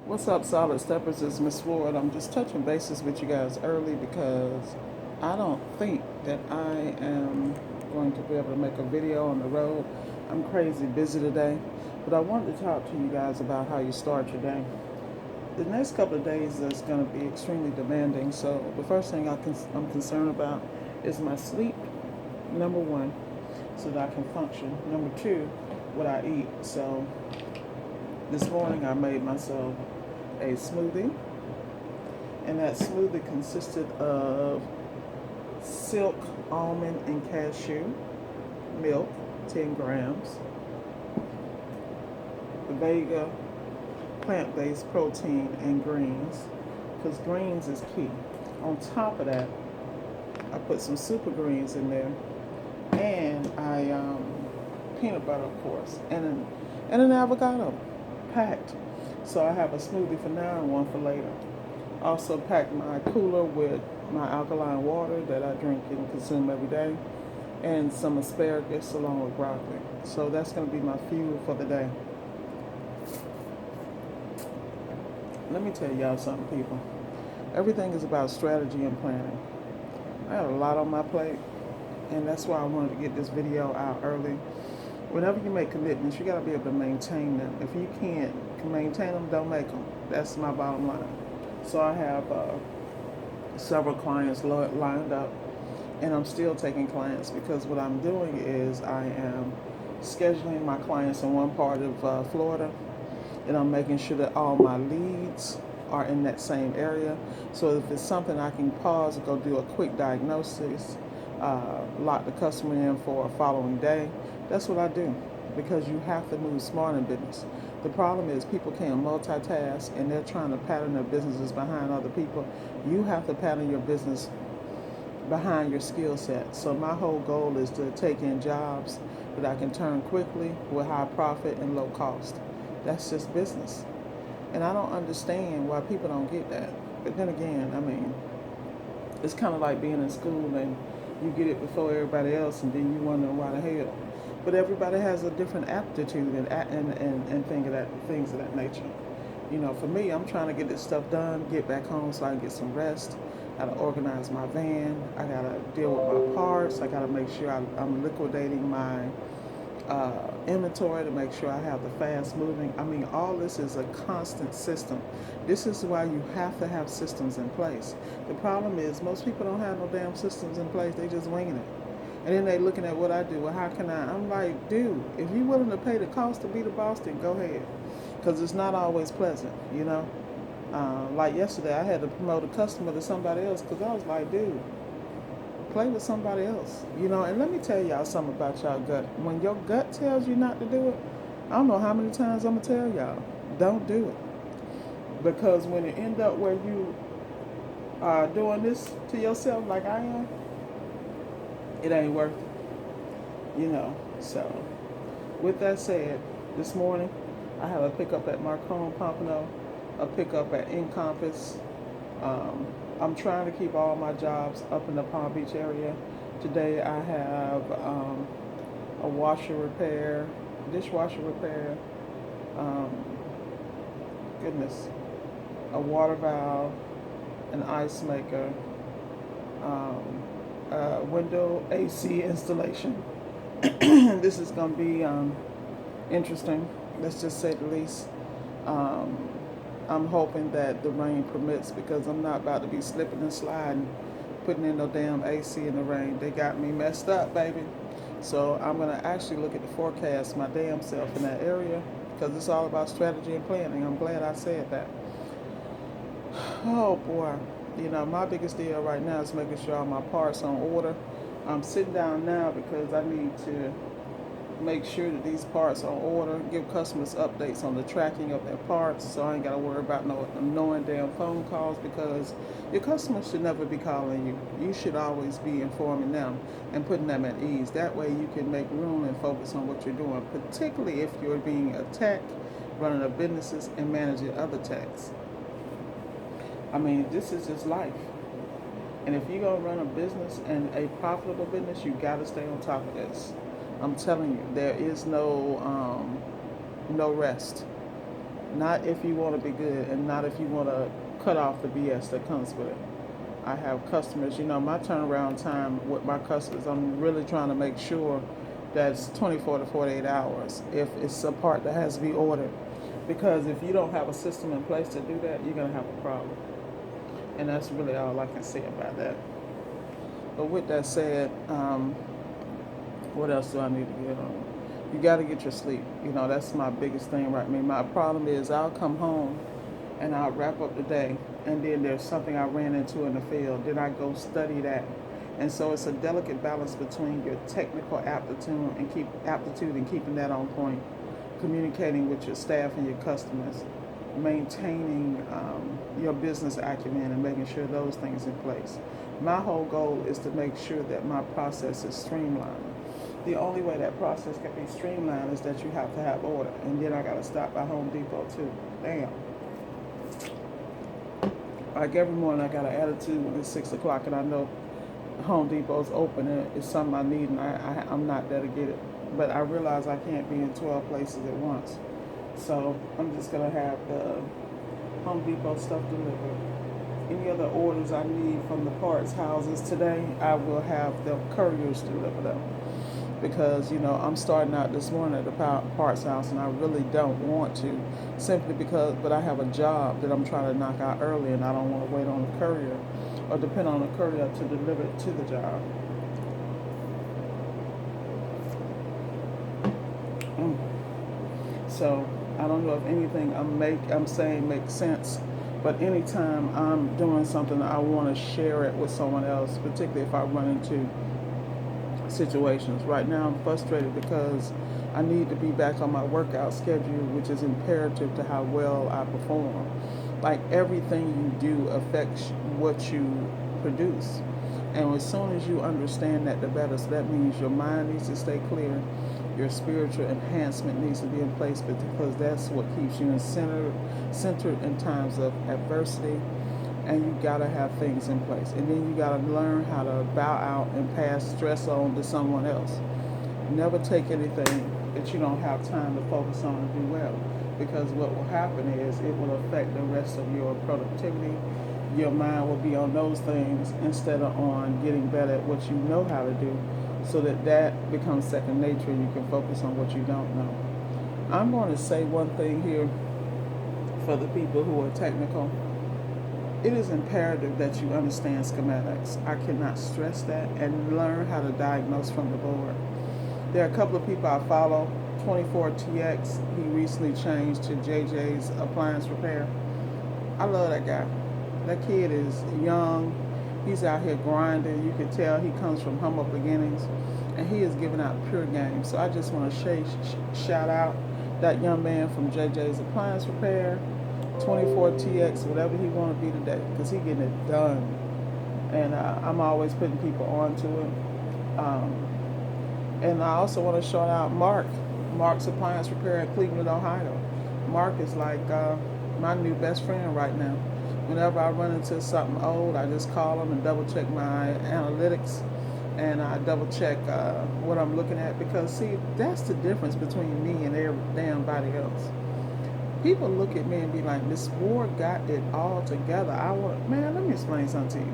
What's up, Solid Steppers? It's Miss Floyd. I'm just touching bases with you guys early because I don't think that I am going to be able to make a video on the road. I'm crazy busy today, but I wanted to talk to you guys about how you start your day. The next couple of days is going to be extremely demanding, so the first thing I'm concerned about is my sleep, number one, so that I can function. Number two, what I eat. So this morning I made myself a smoothie, and that smoothie consisted of silk, almond, and cashew milk, 10 grams, Vega plant-based protein, and greens, because greens is key. On top of that, I put some super greens in there, and I peanut butter, of course, and an avocado, packed. So I have a smoothie for now and one for later. Also packed my cooler with my alkaline water that I drink and consume every day, and some asparagus along with broccoli. So that's going to be my fuel for the day. Let me tell y'all something, people. Everything is about strategy and planning. I have a lot on my plate, and that's why I wanted to get this video out early. Whenever you make commitments, you got to be able to maintain them. If you can't maintain them, don't make them. That's my bottom line. So I have several clients lined up, and I'm still taking clients because what I'm doing is I am scheduling my clients in one part of Florida, and I'm making sure that all my leads are in that same area. So if it's something I can pause and go do a quick diagnosis, lock the customer in for a following day, that's what I do, because you have to move smart in business. The problem is people can't multitask and they're trying to pattern their businesses behind other people. You have to pattern your business behind your skill set. So my whole goal is to take in jobs that I can turn quickly with high profit and low cost. That's just business. And I don't understand why people don't get that. But then again, I mean, it's kind of like being in school and you get it before everybody else, and then you wonder why the hell. But everybody has a different aptitude and things of that nature. You know, for me, I'm trying to get this stuff done, get back home so I can get some rest. I gotta organize my van. I gotta deal with my parts. I gotta make sure I'm liquidating my inventory to make sure I have the fast moving. I mean, all this is a constant system. This is why you have to have systems in place. The problem is most people don't have no damn systems in place. They just winging it. And then they looking at what I do. Well, how can I? I'm like, dude, if you're willing to pay the cost to be the boss, then go ahead. Because it's not always pleasant, you know. Like yesterday, I had to promote a customer to somebody else because I was like, dude, play with somebody else, you know. And let me tell y'all something about y'all gut. When your gut tells you not to do it, I don't know how many times I'm gonna tell y'all, don't do it. Because when it end up where you are doing this to yourself like I am, it ain't worth it, you know. So with that said, this morning I have a pickup at Marcone Pompano, a pickup at Encompass. I'm trying to keep all my jobs up in the Palm Beach area. Today I have a washer repair, dishwasher repair, um, goodness, a water valve, an ice maker, window AC installation. This is going to be interesting, let's just say the least. Um, I'm hoping that the rain permits because I'm not about to be slipping and sliding, putting in no damn AC in the rain. They got me messed up, baby. So I'm going to actually look at the forecast my damn self in that area because it's all about strategy and planning. I'm glad I said that. Oh boy. You know, my biggest deal right now is making sure all my parts are on order. I'm sitting down now because I need to make sure that these parts are in order, give customers updates on the tracking of their parts so I ain't got to worry about no annoying damn phone calls because your customers should never be calling you. You should always be informing them and putting them at ease. That way you can make room and focus on what you're doing, particularly if you're being attacked, running a businesses and managing other techs. I mean, this is just life. And if you're going to run a business and a profitable business, you got to stay on top of this. I'm telling you, there is no rest. Not if you want to be good, and not if you want to cut off the BS that comes with it. I have customers, my turnaround time with my customers, I'm really trying to make sure that it's 24 to 48 hours if it's a part that has to be ordered. Because if you don't have a system in place to do that, you're going to have a problem. And that's really all I can say about that. But with that said, what else do I need to get on? You got to get your sleep. That's my biggest thing right now. My problem is I'll come home and I'll wrap up the day, and then there's something I ran into in the field. Then I go study that. And so it's a delicate balance between your technical aptitude and keeping that on point, communicating with your staff and your customers, maintaining your business acumen and making sure those things in place. My whole goal is to make sure that my process is streamlined. The only way that process can be streamlined is that you have to have order. And then I got to stop by Home Depot too. Damn. Like every morning I got an attitude when it's 6 o'clock and I know Home Depot's open and it's something I need, and I'm not there to get it. But I realize I can't be in 12 places at once. So I'm just going to have the Home Depot stuff delivered. Any other orders I need from the parts houses today, I will have the couriers deliver them. Because, I'm starting out this morning at the parts house and I really don't want to, simply because, but I have a job that I'm trying to knock out early and I don't want to wait on a courier or depend on a courier to deliver it to the job. So I don't know if anything I'm saying makes sense, but anytime I'm doing something, I want to share it with someone else, particularly if I run into situations. Right now I'm frustrated because I need to be back on my workout schedule, which is imperative to how well I perform. Like everything you do affects what you produce. And as soon as you understand that, the better. So that means your mind needs to stay clear. Your spiritual enhancement needs to be in place, because that's what keeps you centered in times of adversity. And you gotta have things in place. And then you gotta learn how to bow out and pass stress on to someone else. Never take anything that you don't have time to focus on and do well. Because what will happen is it will affect the rest of your productivity. Your mind will be on those things instead of on getting better at what you know how to do, so that becomes second nature and you can focus on what you don't know. I'm going to say one thing here for the people who are technical. It is imperative that you understand schematics. I cannot stress that, and learn how to diagnose from the board. There are a couple of people I follow. 24TX, he recently changed to JJ's Appliance Repair. I love that guy. That kid is young. He's out here grinding. You can tell he comes from humble beginnings, and he is giving out pure game. So I just want to shout out that young man from JJ's Appliance Repair, 24TX, whatever he want to be today, because he getting it done. And I'm always putting people on to it. And I also want to shout out Mark's Appliance Repair in Cleveland, Ohio. Mark is like my new best friend right now. Whenever I run into something old, I just call him and double check my analytics, and I double check what I'm looking at, because see, that's the difference between me and every damn body else. People look at me and be like, Miss Ward got it all together. Man, let me explain something to you.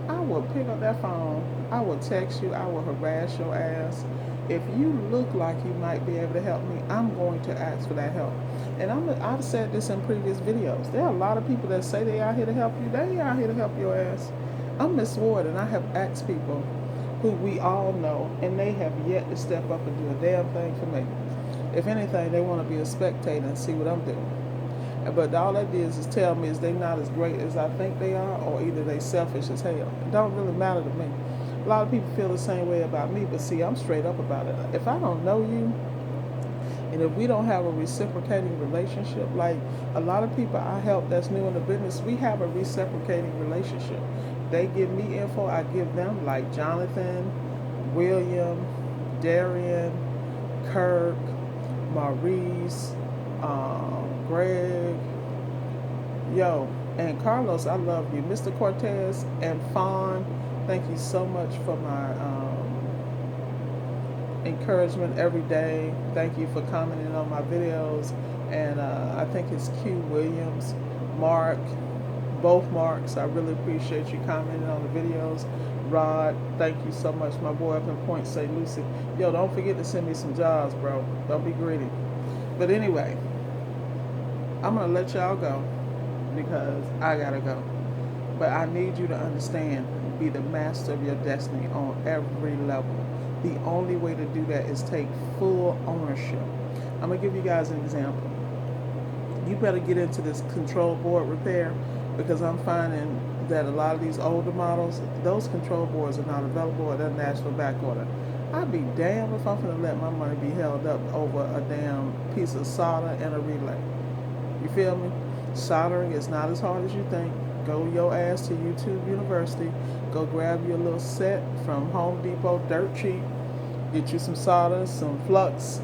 I will pick up that phone, I will text you, I will harass your ass. If you look like you might be able to help me, I'm going to ask for that help. And I've said this in previous videos. There are a lot of people that say they out here to help you. They ain't out here to help your ass. I'm Miss Ward, and I have asked people who we all know, and they have yet to step up and do a damn thing for me. If anything, they want to be a spectator and see what I'm doing. But all that is tell me is they not as great as I think they are, or either they selfish as hell. It don't really matter to me. A lot of people feel the same way about me, but see, I'm straight up about it. If I don't know you, and if we don't have a reciprocating relationship, like a lot of people I help that's new in the business, we have a reciprocating relationship. They give me info, I give them, like Jonathan, William, Darian, Kirk, Maurice, Greg, and Carlos, I love you. Mr. Cortez and Fawn, thank you so much for my encouragement every day. Thank you for commenting on my videos. And I think it's Q Williams, Mark, both Marks. I really appreciate you commenting on the videos. Rod, thank you so much. My boy up in Point St. Lucie. Yo, don't forget to send me some jobs, bro. Don't be greedy. But anyway, I'm going to let y'all go because I got to go. But I need you to understand, be the master of your destiny on every level. The only way to do that is take full ownership. I'm going to give you guys an example. You better get into this control board repair because I'm finding that a lot of these older models, those control boards are not available at their national back order. I'd be damned if I'm going to let my money be held up over a damn piece of solder and a relay. You feel me? Soldering is not as hard as you think. Go your ass to YouTube University. Go grab your little set from Home Depot, dirt cheap. Get you some solder, some flux,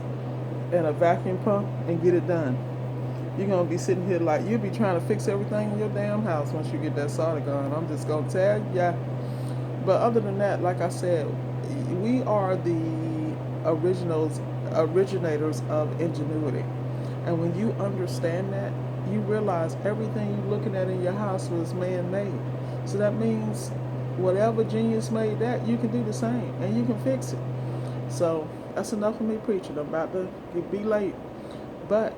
and a vacuum pump, and get it done. You're going to be sitting here like you'll be trying to fix everything in your damn house once you get that solder going. I'm just going to tell ya. But other than that, like I said, we are the originators of ingenuity. And when you understand that, you realize everything you're looking at in your house was man-made. So that means whatever genius made that, you can do the same and you can fix it. So that's enough of me preaching. I'm about to be late. But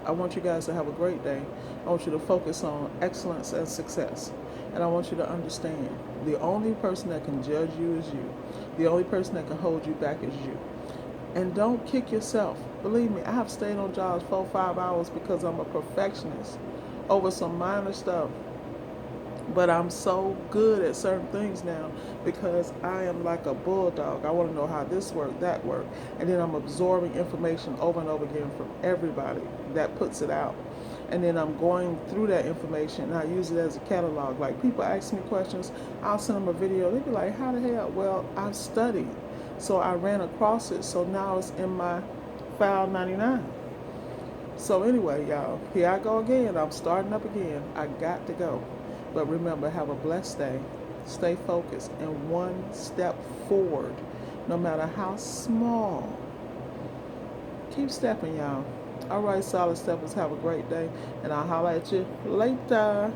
I want you guys to have a great day. I want you to focus on excellence and success. And I want you to understand, the only person that can judge you is you. The only person that can hold you back is you. And don't kick yourself. Believe me, I have stayed on jobs 4-5 hours because I'm a perfectionist over some minor stuff. But I'm so good at certain things now because I am like a bulldog. I want to know how this works, that works. And then I'm absorbing information over and over again from everybody that puts it out. And then I'm going through that information and I use it as a catalog. Like people ask me questions, I'll send them a video. They'll be like, how the hell? Well, I've studied. So I ran across it. So now it's in my file 99. So anyway, y'all, here I go again. I'm starting up again. I got to go. But remember, have a blessed day. Stay focused and one step forward, no matter how small. Keep stepping, y'all. All right, Solid Steppers, have a great day. And I'll holler at you later.